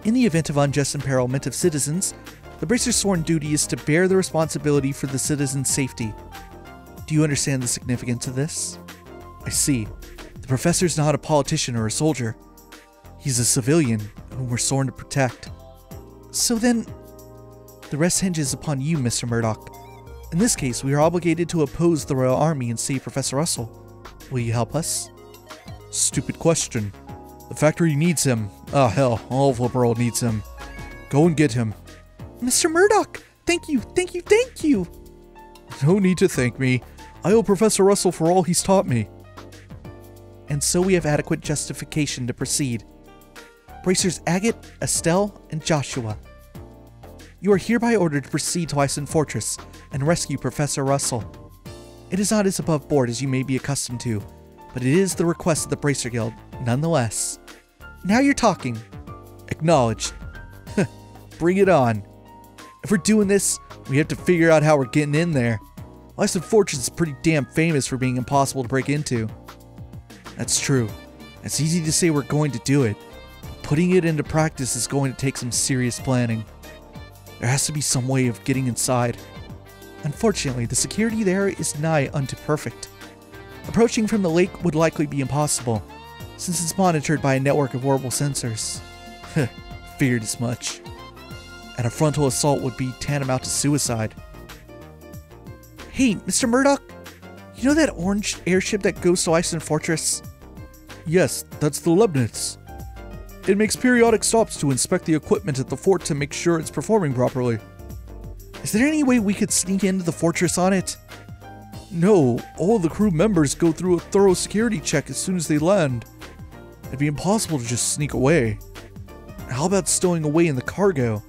A: In the event of unjust impairment of citizens, the Bracer's sworn duty is to bear the responsibility for the citizens' safety. Do you understand the significance of this? I see. The professor's not a politician or a soldier. He's a civilian whom we're sworn to protect. So then, the rest hinges upon you, Mr. Murdoch. In this case, we are obligated to oppose the Royal Army and save Professor Russell. Will you help us? Stupid question. The factory needs him. Ah, hell, all of the world needs him. Go and get him. Mr. Murdoch! Thank you! No need to thank me. I owe Professor Russell for all he's taught me. And so we have adequate justification to proceed. Bracers Agate, Estelle, and Joshua. You are hereby ordered to proceed to Lyson Fortress and rescue Professor Russell. It is not as above board as you may be accustomed to, but it is the request of the Bracer Guild, nonetheless. Now you're talking. Acknowledged. Bring it on. If we're doing this, we have to figure out how we're getting in there. Lyson Fortress is pretty damn famous for being impossible to break into. That's true. It's easy to say we're going to do it. Putting it into practice is going to take some serious planning. There has to be some way of getting inside. Unfortunately, the security there is nigh unto perfect. Approaching from the lake would likely be impossible, since it's monitored by a network of orbital sensors. Feared as much. And a frontal assault would be tantamount to suicide. Hey, Mr. Murdoch, you know that orange airship that goes to Lyson Fortress? Yes, that's the Leibniz. It makes periodic stops to inspect the equipment at the fort to make sure it's performing properly. Is there any way we could sneak into the fortress on it? No, all of the crew members go through a thorough security check as soon as they land. It'd be impossible to just sneak away. How about stowing away in the cargo?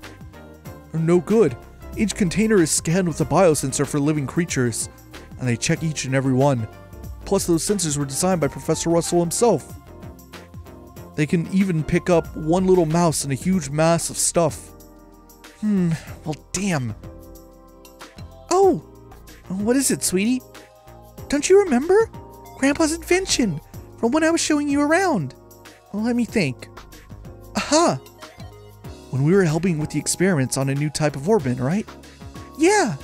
A: No good. Each container is scanned with a biosensor for living creatures, and they check each and every one. Plus, those sensors were designed by Professor Russell himself. They can even pick up one little mouse in a huge mass of stuff. Well, damn. Oh! What is it, sweetie? Don't you remember? Grandpa's invention, from when I was showing you around. Well, let me think. Aha! When we were helping with the experiments on a new type of Orbment, right? Yeah!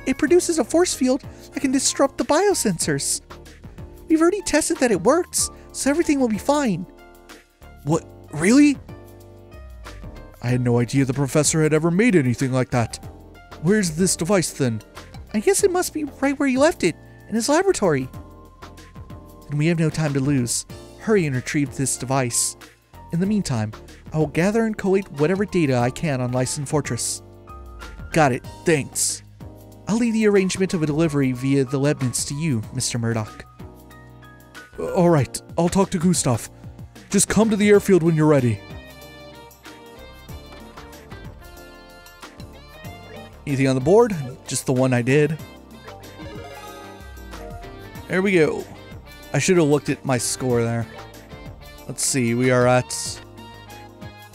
A: It produces a force field that can disrupt the biosensors. We've already tested that it works, so everything will be fine. What? Really? I had no idea the professor had ever made anything like that. Where's this device then? I guess it must be right where you left it, in his laboratory. Then we have no time to lose. Hurry and retrieve this device. In the meantime, I will gather and collate whatever data I can on Lyson Fortress. Got it, thanks. I'll leave the arrangement of a delivery via the Leibniz to you, Mr. Murdoch. Alright, I'll talk to Gustav. Just come to the airfield when you're ready. Anything on the board? Just the one I did. There we go. I should have looked at my score there. Let's see, we are at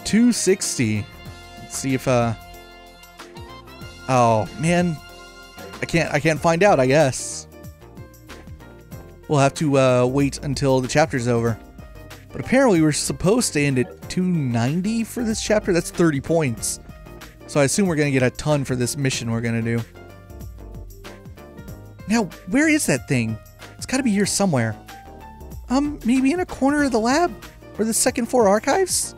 A: 260. Let's see if oh man, I can't find out, I guess. We'll have to wait until the chapter's over. But apparently we're supposed to end at 290 for this chapter. That's 30 points. So I assume we're going to get a ton for this mission we're going to do. Now, where is that thing? It's got to be here somewhere. Maybe in a corner of the lab? Or the second floor archives?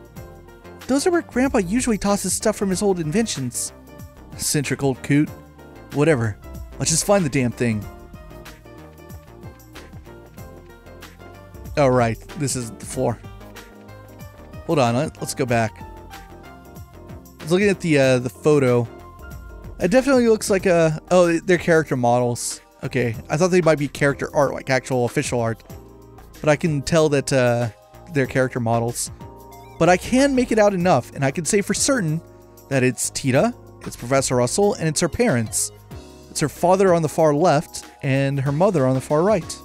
A: Those are where Grandpa usually tosses stuff from his old inventions. Eccentric old coot. Whatever. Let's just find the damn thing. Oh, right. This is the floor. Hold on. Let's go back. I was looking at the photo. It definitely looks like a... Oh, they're character models. Okay. I thought they might be character art, like actual official art. But I can tell that they're character models. But I can make it out enough, and I can say for certain that it's Tita, it's Professor Russell, and it's her parents. It's her father on the far left, and her mother on the far right.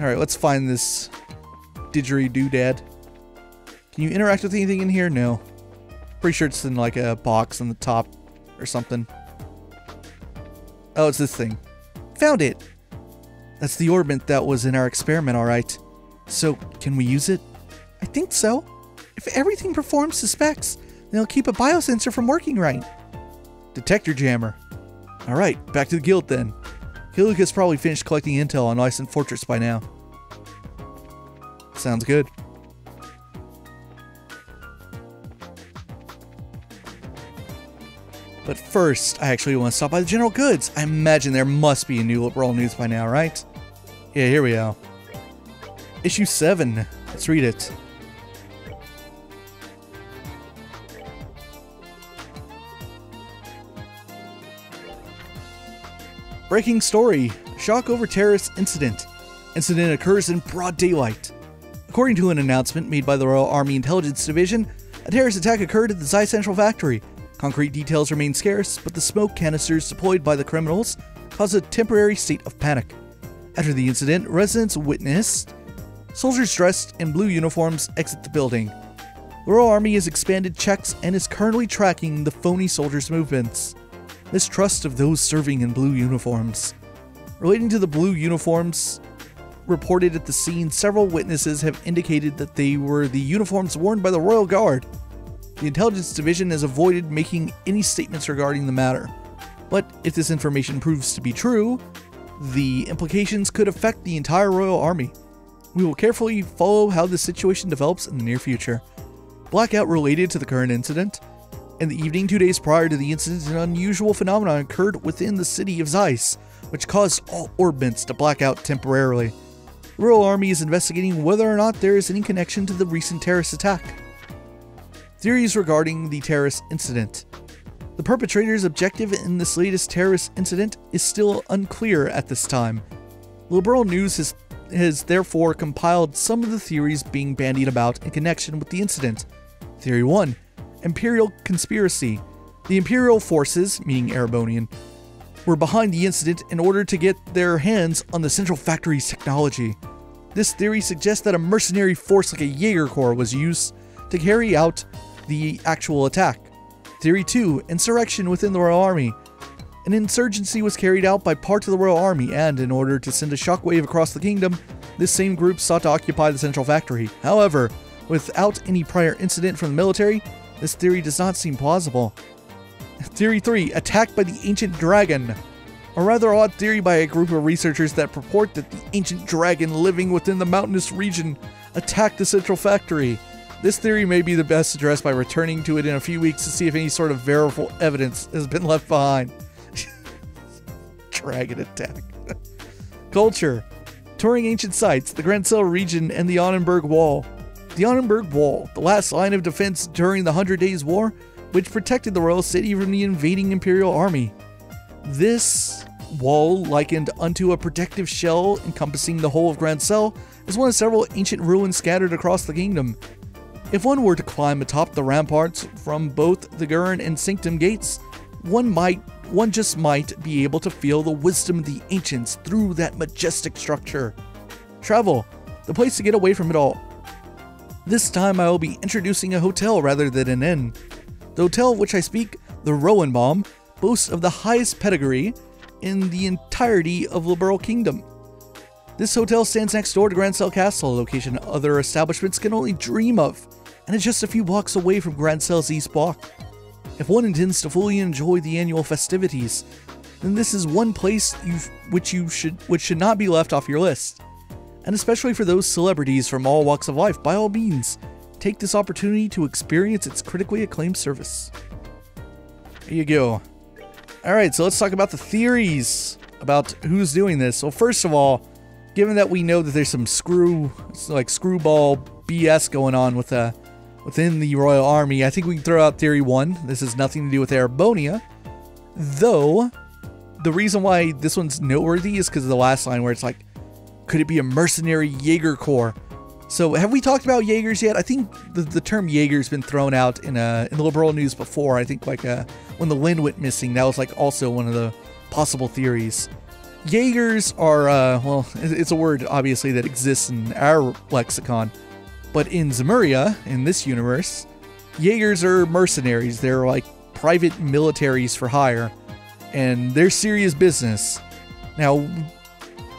A: Alright, let's find this didgeridoo-dad. Can you interact with anything in here? No. Pretty sure it's in like a box on the top or something. Oh, it's this thing. Found it! That's the Orbment that was in our experiment, alright. So, can we use it? I think so. If everything performs to specs, then it'll keep a biosensor from working right. Detector jammer. Alright, back to the guild then. Killuke has probably finished collecting intel on Lyson Fortress by now. Sounds good. But first, I actually want to stop by the general goods. I imagine there must be a new Liberl news by now, right? Yeah, here we go. Issue 7. Let's read it. Breaking story. Shock over terrorist incident. Incident occurs in broad daylight. According to an announcement made by the Royal Army Intelligence Division, a terrorist attack occurred at the Zai Central Factory. Concrete details remain scarce, but the smoke canisters deployed by the criminals caused a temporary state of panic. After the incident, residents witnessed soldiers dressed in blue uniforms exit the building. The Royal Army has expanded checks and is currently tracking the phony soldiers' movements. Mistrust of those serving in blue uniforms. Relating to the blue uniforms reported at the scene, several witnesses have indicated that they were the uniforms worn by the Royal Guard. The Intelligence Division has avoided making any statements regarding the matter. But if this information proves to be true, the implications could affect the entire Royal Army. We will carefully follow how the situation develops in the near future. Blackout related to the current incident. In the evening 2 days prior to the incident, an unusual phenomenon occurred within the city of Zeiss, which caused all Orbments to black out temporarily. The Royal Army is investigating whether or not there is any connection to the recent terrorist attack. Theories regarding the terrorist incident. The perpetrator's objective in this latest terrorist incident is still unclear at this time. Liberl News has therefore compiled some of the theories being bandied about in connection with the incident. Theory 1. Imperial Conspiracy. The Imperial forces, meaning Erebonian, were behind the incident in order to get their hands on the Central Factory's technology. This theory suggests that a mercenary force like a Jaeger Corps was used to carry out the actual attack. Theory 2. Insurrection within the Royal Army. An insurgency was carried out by parts of the Royal Army, and in order to send a shockwave across the kingdom, this same group sought to occupy the Central Factory. However, without any prior incident from the military, this theory does not seem plausible. Theory 3. Attacked by the Ancient Dragon. A rather odd theory by a group of researchers that purport that the Ancient Dragon living within the mountainous region attacked the Central Factory. This theory may be the best addressed by returning to it in a few weeks to see if any sort of verifiable evidence has been left behind. Dragon attack. Culture. Touring ancient sites, the Grancel region, and the Onnenberg Wall. The Onnenberg Wall, the last line of defense during the 100 Days War, which protected the royal city from the invading Imperial army. This wall, likened unto a protective shell encompassing the whole of Grancel, is one of several ancient ruins scattered across the kingdom. If one were to climb atop the ramparts from both the Gurren and Sanctum gates, one just might be able to feel the wisdom of the ancients through that majestic structure. Travel, the place to get away from it all. This time I will be introducing a hotel rather than an inn. The hotel of which I speak, the Rowenbaum, boasts of the highest pedigree in the entirety of Liberl Kingdom. This hotel stands next door to Grancel Castle, a location other establishments can only dream of, and is just a few blocks away from Grancel's East Block. If one intends to fully enjoy the annual festivities, then this is one place which should not be left off your list. And especially for those celebrities from all walks of life, by all means, take this opportunity to experience its critically acclaimed service. There you go. Alright, so let's talk about the theories about who's doing this. Well, first of all, given that we know that there's some screwball BS going on within the Royal Army, I think we can throw out Theory 1. This has nothing to do with Erebonia. Though, the reason why this one's noteworthy is because of the last line where it's like, could it be a mercenary Jaeger Corps? So, have we talked about Jaegers yet? I think the term Jaeger's been thrown out in the Liberl News before. I think like when the Lin went missing, that was like also one of the possible theories. Jaegers are, well, it's a word obviously that exists in our lexicon. But in Zemuria, in this universe, Jaegers are mercenaries. They're like private militaries for hire. And they're serious business. Now,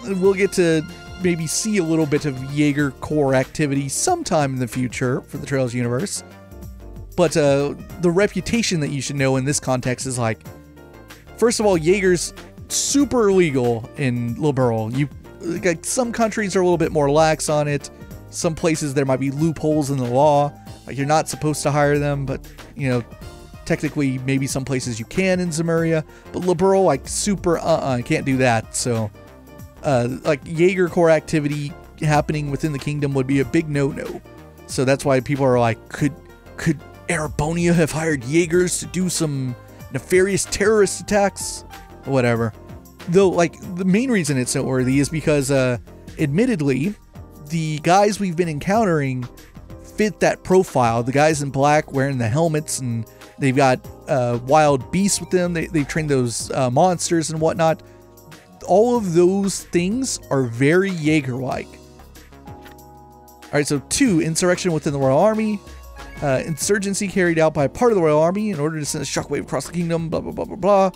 A: we'll get to maybe see a little bit of Jaeger Corps activity sometime in the future for the Trails universe. But the reputation that you should know in this context is like, first of all, Jaeger's super illegal in Liberl. Like, some countries are a little bit more lax on it. Some places there might be loopholes in the law, like you're not supposed to hire them, but you know, technically maybe some places you can in Zemuria, but Liberl, like super can't do that. So like Jaeger Corps activity happening within the kingdom would be a big no-no. So that's why people are like, could Erebonia have hired Jaegers to do some nefarious terrorist attacks? Whatever. Though, like, the main reason it's noteworthy is because admittedly, the guys we've been encountering fit that profile. The guys in black wearing the helmets, and they've got wild beasts with them. They've trained those monsters and whatnot. All of those things are very Jaeger-like. Alright, so 2, insurrection within the Royal Army. Insurgency carried out by a part of the Royal Army in order to send a shockwave across the kingdom, blah, blah, blah, blah,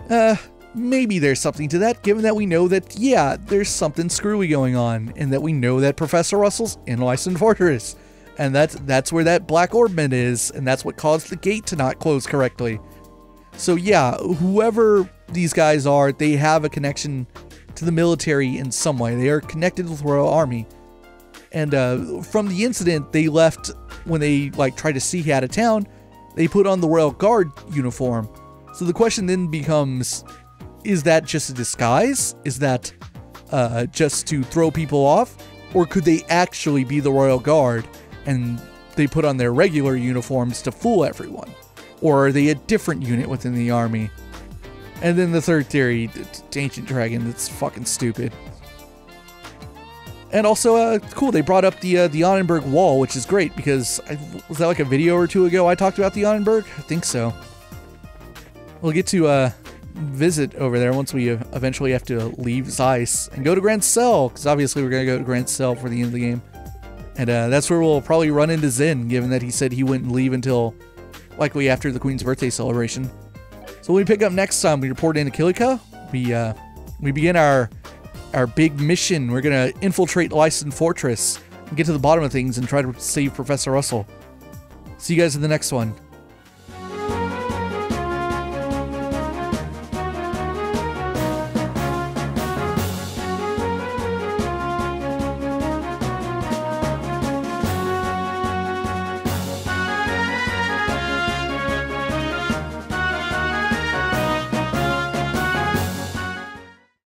A: blah. Maybe there's something to that, given that we know that, yeah, there's something screwy going on, and that we know that Professor Russell's in Lyson Fortress, and that's where that black Orbment is, and that's what caused the gate to not close correctly. So yeah, whoever these guys are, they have a connection to the military in some way. They are connected with the Royal Army, and from the incident they left when they like tried to sneak out of town. They put on the Royal Guard uniform. So the question then becomes, is that just a disguise? Is that just to throw people off? Or could they actually be the Royal Guard and they put on their regular uniforms to fool everyone? Or are they a different unit within the army? And then the third theory, Ancient Dragon, that's fucking stupid. And also, cool, they brought up the Annenberg Wall, which is great because, was that like a video or two ago I talked about the Annenberg? I think so. We'll get to visit over there once we eventually have to leave Zeiss and go to Grand Cell, because obviously we're going to go to Grand Cell for the end of the game. And that's where we'll probably run into Zen, given that he said he wouldn't leave until likely after the Queen's birthday celebration. So when we pick up next time, we report into KillScottKill. We begin our big mission. We're going to infiltrate Lyson Fortress and get to the bottom of things and try to save Professor Russell. See you guys in the next one.